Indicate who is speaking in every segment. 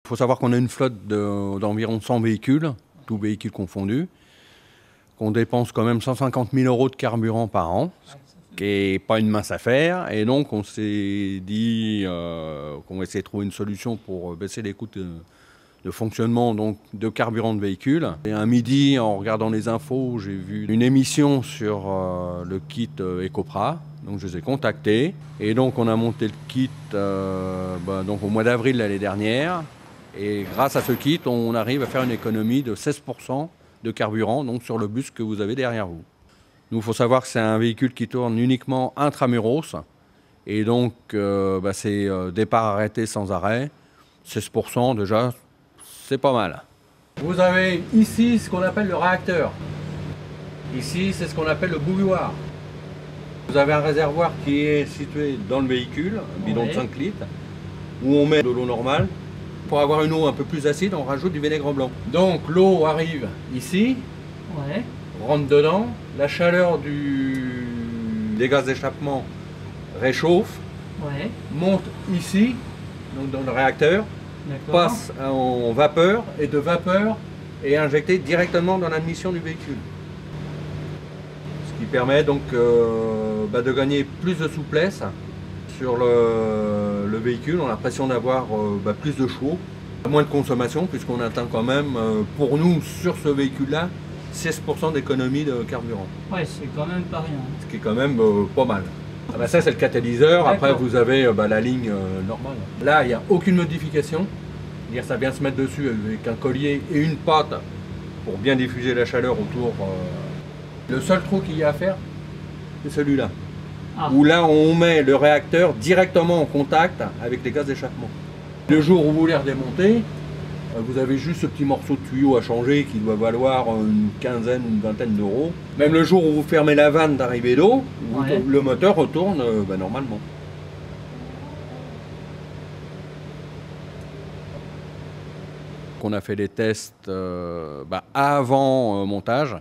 Speaker 1: Il faut savoir qu'on a une flotte d'environ 100 véhicules, tous véhicules confondus, qu'on dépense quand même 150 000 € de carburant par an, ce qui n'est pas une mince affaire. Et donc on s'est dit qu'on va essayer de trouver une solution pour baisser les coûts de fonctionnement donc, de carburant de véhicules. Et un midi, en regardant les infos, j'ai vu une émission sur le kit Ecopra. Donc je les ai contactés. Et donc on a monté le kit donc au mois d'avril l'année dernière. Et grâce à ce kit, on arrive à faire une économie de 16% de carburant donc sur le bus que vous avez derrière vous. Nous, il faut savoir que c'est un véhicule qui tourne uniquement intramuros. Et donc, c'est départ arrêté sans arrêt. 16% déjà, c'est pas mal. Vous avez ici ce qu'on appelle le réacteur. Ici, c'est ce qu'on appelle le bouilloire. Vous avez un réservoir qui est situé dans le véhicule, un bidon de 5 litres, où on met de l'eau normale. Pour avoir une eau un peu plus acide, on rajoute du vinaigre blanc. Donc l'eau arrive ici, rentre dedans, la chaleur des gaz d'échappement réchauffe, monte ici, donc dans le réacteur, passe en vapeur, et de vapeur est injectée directement dans l'admission du véhicule. Ce qui permet donc de gagner plus de souplesse sur le véhicule. On a l'impression d'avoir plus de chevaux, moins de consommation, puisqu'on atteint quand même, pour nous, sur ce véhicule-là, 16% d'économie de carburant.
Speaker 2: Ouais, c'est quand même pas rien.
Speaker 1: Ce qui est quand même pas mal. Ça, c'est le catalyseur. Après, vous avez la ligne normale. Là, il n'y a aucune modification. C'est-à-dire, ça vient se mettre dessus avec un collier et une patte pour bien diffuser la chaleur autour. Le seul trou qu'il y a à faire, c'est celui-là. Où là, on met le réacteur directement en contact avec les gaz d'échappement. Le jour où vous voulez redémonter, vous avez juste ce petit morceau de tuyau à changer qui doit valoir une quinzaine, une vingtaine d'euros. Même le jour où vous fermez la vanne d'arrivée d'eau, le moteur retourne normalement. On a fait des tests avant montage.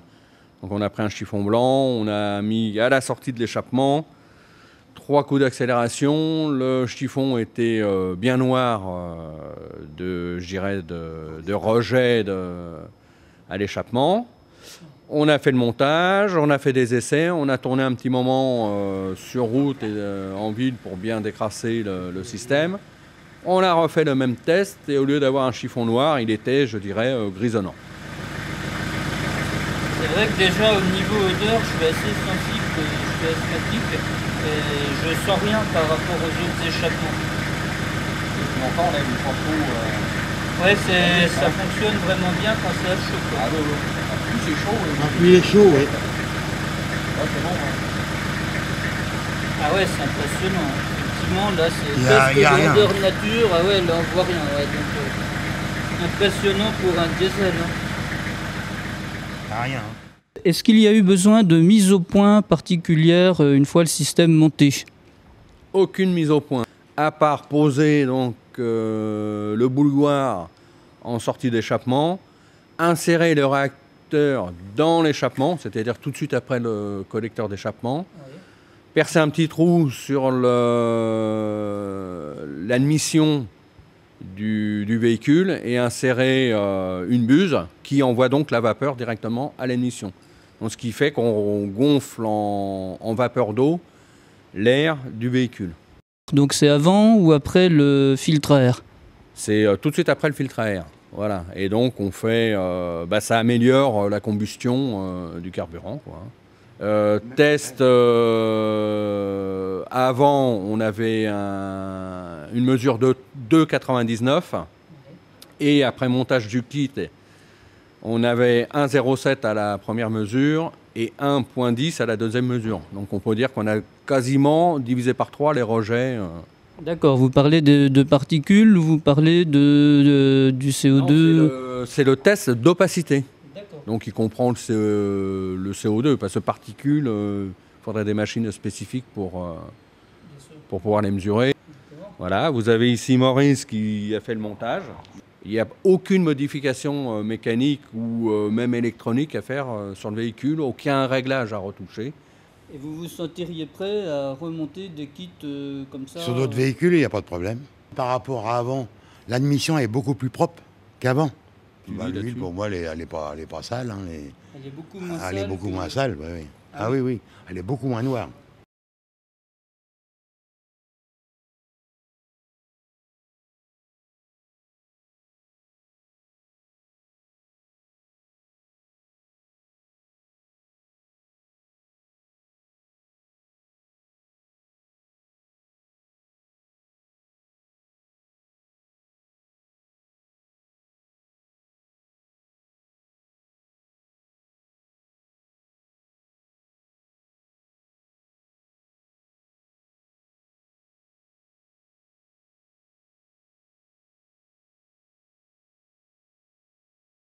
Speaker 1: Donc on a pris un chiffon blanc, on a mis à la sortie de l'échappement 3 coups d'accélération. Le chiffon était bien noir de rejet à l'échappement. On a fait le montage, on a fait des essais, on a tourné un petit moment sur route et en ville pour bien décrasser le système. On a refait le même test et au lieu d'avoir un chiffon noir, il était, je dirais, grisonnant.
Speaker 2: C'est vrai que déjà au niveau odeur, je suis assez sensible, je suis asthmatique et je sens rien par rapport aux autres échappements.
Speaker 3: Encore on a une chaud.
Speaker 2: Ouais, ça fonctionne vraiment bien quand c'est à chaud.
Speaker 3: Ah oui. Plus c'est chaud.
Speaker 4: Plus il est chaud, oui.
Speaker 3: C'est bon.
Speaker 2: Ah ouais, c'est impressionnant. Effectivement, là c'est presque grandeur nature. Ah ouais, là on voit rien. Ouais, donc, impressionnant pour un diesel.
Speaker 4: Rien.
Speaker 2: Est-ce qu'il y a eu besoin de mise au point particulière une fois le système monté?
Speaker 1: Aucune mise au point, à part poser donc, le bouilloire en sortie d'échappement, insérer le réacteur dans l'échappement, c'est-à-dire tout de suite après le collecteur d'échappement, percer un petit trou sur l'admission du véhicule et insérer une buse qui envoie donc la vapeur directement à l'admission. Donc, ce qui fait qu'on gonfle en vapeur d'eau l'air du véhicule.
Speaker 2: Donc c'est avant ou après le filtre à air?
Speaker 1: C'est tout de suite après le filtre à air. Voilà. Et donc on fait, ça améliore la combustion du carburant, quoi. Test avant, on avait une mesure de 2,99 et après montage du kit, on avait 1,07 à la première mesure et 1,10 à la deuxième mesure. Donc on peut dire qu'on a quasiment divisé par 3 les rejets.
Speaker 2: D'accord, vous parlez de particules ou vous parlez du CO2?
Speaker 1: C'est le test d'opacité. Donc il comprend le CO2, parce que particules, il faudrait des machines spécifiques pour pouvoir les mesurer. Voilà, vous avez ici Maurice qui a fait le montage. Il n'y a aucune modification mécanique ou même électronique à faire sur le véhicule, aucun réglage à retoucher.
Speaker 2: Et vous vous sentiriez prêt à remonter des kits comme ça?
Speaker 4: Sur d'autres véhicules, il n'y a pas de problème. Par rapport à avant, l'admission est beaucoup plus propre qu'avant.
Speaker 1: Bah,
Speaker 4: l'huile, pour moi, elle est pas sale. Hein,
Speaker 2: Elle est beaucoup moins sale.
Speaker 4: Elle est beaucoup moins sale, oui. Ah oui, elle est beaucoup moins noire.